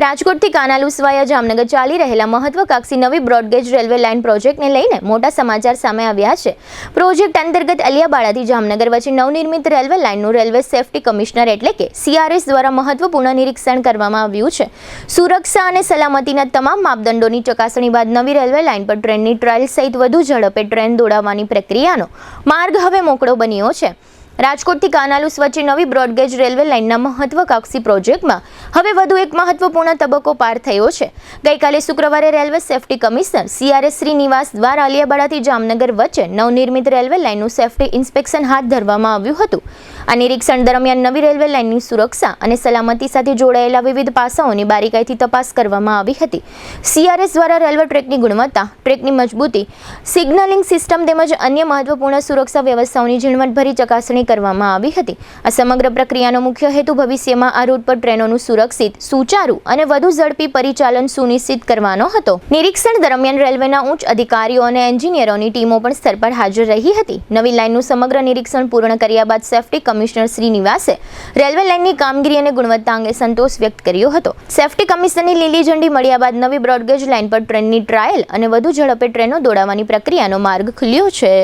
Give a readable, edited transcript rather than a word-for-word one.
રાજકોટથી કાનાલુસ વાયા જામનગર ચાલી રહેલા મહત્વાકાંક્ષી નવી બ્રોડગેજ રેલવે લાઇન પ્રોજેક્ટને લઈને મોટા સમાચાર સામે આવ્યા છે। પ્રોજેક્ટ અંતર્ગત અલિયાબાડાથી જામનગર વચ્ચે નવનિર્મિત રેલવે લાઇનનું રેલવે સેફટી કમિશનર એટલે કે CRS દ્વારા મહત્વપૂર્ણ નિરીક્ષણ કરવામાં આવ્યું છે। સુરક્ષા અને સલામતીના તમામ માપદંડોની ચકાસણી બાદ નવી રેલવે લાઇન પર ટ્રેનની ટ્રાયલ સહિત વધુ ઝડપે ટ્રેન દોડાવવાની પ્રક્રિયાનો માર્ગ હવે મોકળો બન્યો છે। રાજકોટથી કાનાલુસ વચ્ચે નવી બ્રોડગેજ રેલવે લાઇનના મહત્વાકાંક્ષી પ્રોજેક્ટમાં હવે વધુ એક મહત્વપૂર્ણ તબક્કો પાર થયો છે। ગઈકાલે શુક્રવારે railway safety commissioner CRS Srinivas દ્વારા અલિયાબાડાથી જામનગર વચ્ચે નવનિર્મિત રેલવે લાઇનનું સેફટી ઇન્સ્પેક્શન હાથ ધરવામાં આવ્યું હતું। આ નિરીક્ષણ દરમિયાન નવી રેલવે લાઇનની સુરક્ષા અને સલામતી સાથે જોડાયેલા વિવિધ પાસાઓની બારીકાઈથી તપાસ કરવામાં આવી હતી। CRS દ્વારા રેલવે ટ્રેકની ગુણવત્તા, ટ્રેકની મજબૂતી, સિગ્નલિંગ સિસ્ટમ તેમજ અન્ય મહત્વપૂર્ણ સુરક્ષા વ્યવસ્થાઓની ઝીણવટભરી ચકાસણી કરવામાં આવી હતી। આ સમગ્ર પ્રક્રિયાનો મુખ્ય હેતુ ભવિષ્યમાં આ રૂટ પર ટ્રેનોનું સુરક્ષિત, સુચારુ અને વધુ ઝડપી પરિચાલન સુનિશ્ચિત કરવાનો હતો। નિરીક્ષણ દરમિયાન રેલવેના ઉચ્ચ અધિકારીઓ અને એન્જિનિયરોની ટીમો પણ સ્થળ પર હાજર રહી હતી। નવી લાઇનનું સમગ્ર નિરીક્ષણ પૂર્ણ કર્યા બાદ સેફટી કમિશનર શ્રીનિવાસે રેલવે લાઇનની કામગીરી અને ગુણવત્તા અંગે સંતોષ વ્યક્ત કર્યો હતો। સેફટી કમિશનરની લીલી ઝંડી મળ્યા બાદ નવી બ્રોડગેજ લાઇન પર ટ્રેનની ટ્રાયલ અને વધુ ઝડપે ટ્રેનો દોડાવવાની પ્રક્રિયાનો માર્ગ ખુલ્યો છે।